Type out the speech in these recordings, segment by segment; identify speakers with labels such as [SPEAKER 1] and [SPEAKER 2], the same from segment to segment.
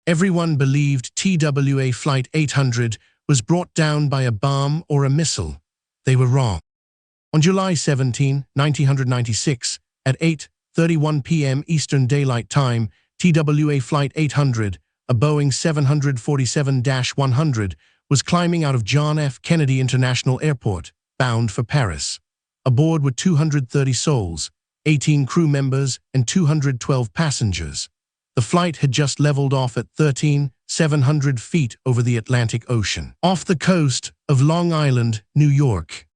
[SPEAKER 1] Everyone believed TWA Flight 800 was brought down by a bomb or a missile. They were wrong. On July 17, 1996, at 8:31 p.m. Eastern Daylight Time, TWA Flight 800, a Boeing 747-100, was climbing out of John F. Kennedy International Airport, bound for Paris. Aboard were 230 souls, 18 crew members, and 212 passengers. The flight had just leveled off at 13,700 feet over the Atlantic Ocean, off the coast of Long Island, New York.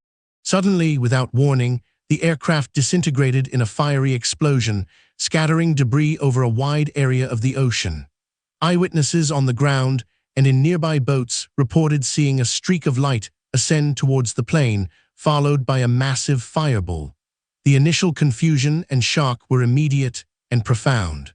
[SPEAKER 1] Suddenly, without warning, the aircraft disintegrated in a fiery explosion, scattering debris over a wide area of the ocean. Eyewitnesses on the ground and in nearby boats reported seeing a streak of light ascend towards the plane, followed by a massive fireball. The initial confusion and shock were immediate and profound.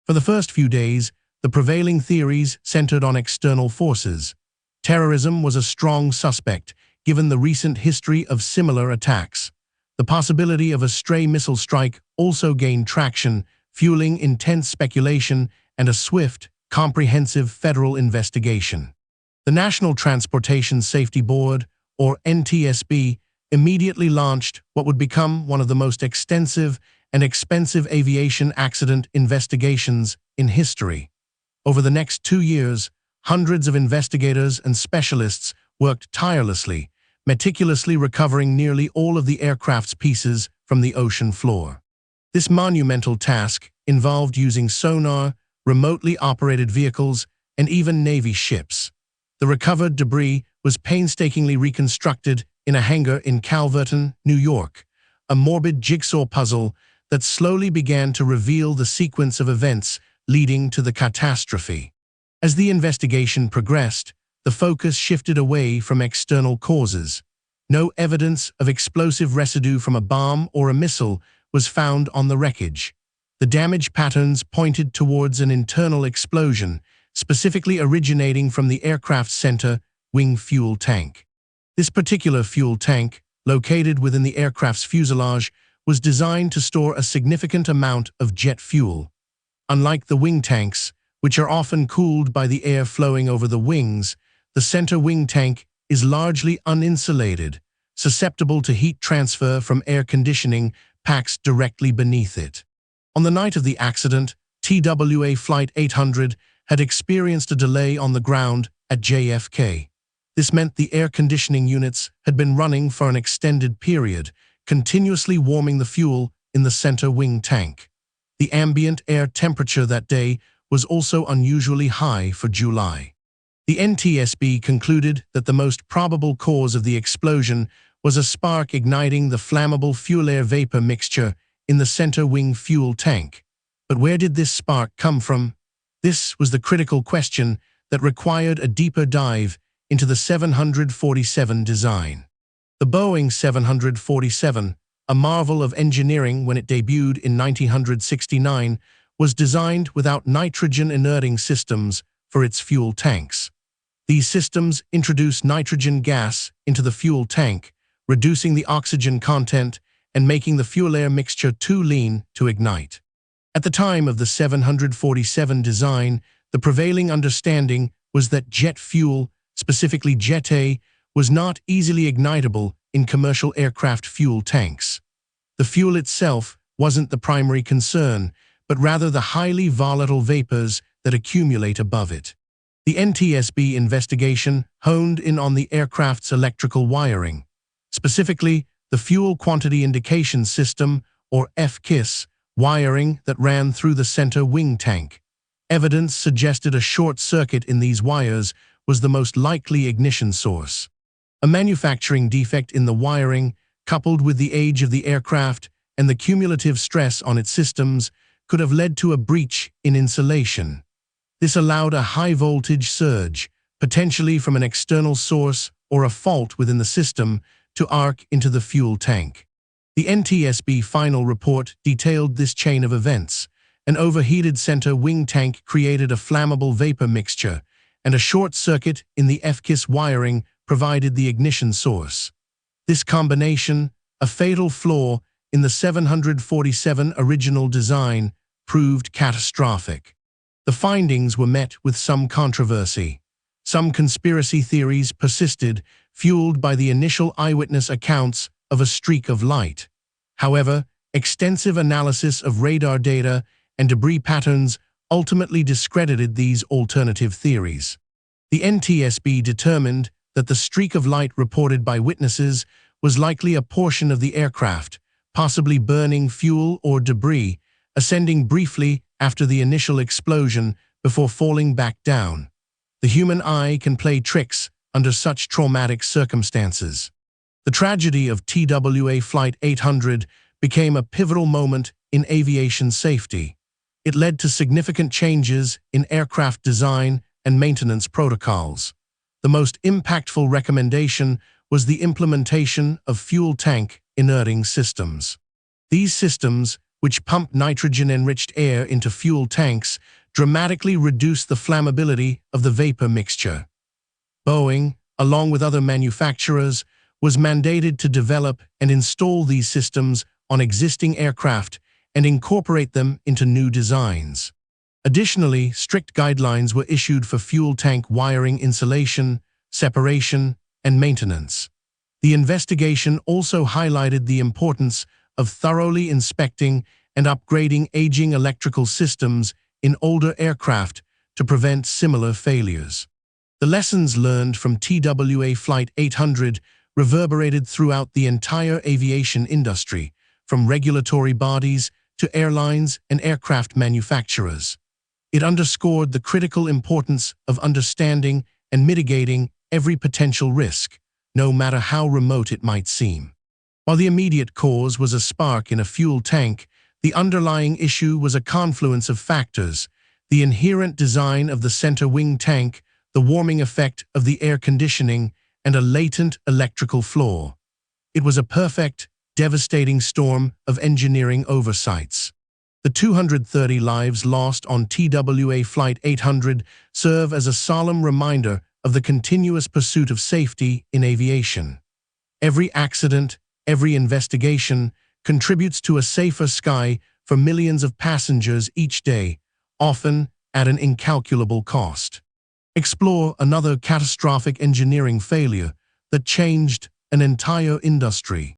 [SPEAKER 1] For the first few days, the prevailing theories centered on external forces. Terrorism was a strong suspect, given the recent history of similar attacks. The possibility of a stray missile strike also gained traction, fueling intense speculation and a swift, comprehensive federal investigation. The National Transportation Safety Board, or NTSB, immediately launched what would become one of the most extensive and expensive aviation accident investigations in history. Over the next 2 years, hundreds of investigators and specialists worked tirelessly, meticulously recovering nearly all of the aircraft's pieces from the ocean floor. This monumental task involved using sonar, remotely operated vehicles, and even Navy ships. The recovered debris was painstakingly reconstructed in a hangar in Calverton, New York, a morbid jigsaw puzzle that slowly began to reveal the sequence of events leading to the catastrophe. As the investigation progressed, the focus shifted away from external causes. No evidence of explosive residue from a bomb or a missile was found on the wreckage. The damage patterns pointed towards an internal explosion, specifically originating from the aircraft's center wing fuel tank. This particular fuel tank, located within the aircraft's fuselage, was designed to store a significant amount of jet fuel. Unlike the wing tanks, which are often cooled by the air flowing over the wings, the center wing tank is largely uninsulated, susceptible to heat transfer from air conditioning packs directly beneath it. On the night of the accident, TWA Flight 800 had experienced a delay on the ground at JFK. This meant the air conditioning units had been running for an extended period, continuously warming the fuel in the center wing tank. The ambient air temperature that day was also unusually high for July. The NTSB concluded that the most probable cause of the explosion was a spark igniting the flammable fuel-air vapor mixture in the center wing fuel tank. But where did this spark come from? This was the critical question that required a deeper dive into the 747 design. The Boeing 747, a marvel of engineering when it debuted in 1969, was designed without nitrogen-inerting systems for its fuel tanks. These systems introduce nitrogen gas into the fuel tank, reducing the oxygen content and making the fuel-air mixture too lean to ignite. At the time of the 747 design, the prevailing understanding was that jet fuel, specifically Jet A, was not easily ignitable in commercial aircraft fuel tanks. The fuel itself wasn't the primary concern, but rather the highly volatile vapors that accumulate above it. The NTSB investigation honed in on the aircraft's electrical wiring, specifically the Fuel Quantity Indication System, or FQIS, wiring that ran through the center wing tank. Evidence suggested a short circuit in these wires was the most likely ignition source. A manufacturing defect in the wiring, coupled with the age of the aircraft and the cumulative stress on its systems, could have led to a breach in insulation. This allowed a high-voltage surge, potentially from an external source or a fault within the system, to arc into the fuel tank. The NTSB final report detailed this chain of events. An overheated center wing tank created a flammable vapor mixture, and a short circuit in the FQIS wiring provided the ignition source. This combination, a fatal flaw in the 747 original design, proved catastrophic. The findings were met with some controversy. Some conspiracy theories persisted, fueled by the initial eyewitness accounts of a streak of light. However, extensive analysis of radar data and debris patterns ultimately discredited these alternative theories. The NTSB determined that the streak of light reported by witnesses was likely a portion of the aircraft, possibly burning fuel or debris, ascending briefly after the initial explosion before falling back down. The human eye can play tricks under such traumatic circumstances. The tragedy of TWA Flight 800 became a pivotal moment in aviation safety. It led to significant changes in aircraft design and maintenance protocols. The most impactful recommendation was the implementation of fuel tank inerting systems. These systems, which pump nitrogen-enriched air into fuel tanks, dramatically reduce the flammability of the vapor mixture. Boeing, along with other manufacturers, was mandated to develop and install these systems on existing aircraft and incorporate them into new designs. Additionally, strict guidelines were issued for fuel tank wiring insulation, separation, and maintenance. The investigation also highlighted the importance of thoroughly inspecting and upgrading aging electrical systems in older aircraft to prevent similar failures. The lessons learned from TWA Flight 800 reverberated throughout the entire aviation industry, from regulatory bodies to airlines and aircraft manufacturers. It underscored the critical importance of understanding and mitigating every potential risk, no matter how remote it might seem. While the immediate cause was a spark in a fuel tank, the underlying issue was a confluence of factors: the inherent design of the center wing tank, the warming effect of the air conditioning, and a latent electrical flaw. It was a perfect, devastating storm of engineering oversights. The 230 lives lost on TWA Flight 800 serve as a solemn reminder of the continuous pursuit of safety in aviation. Every accident, every investigation contributes to a safer sky for millions of passengers each day, often at an incalculable cost. Explore another catastrophic engineering failure that changed an entire industry.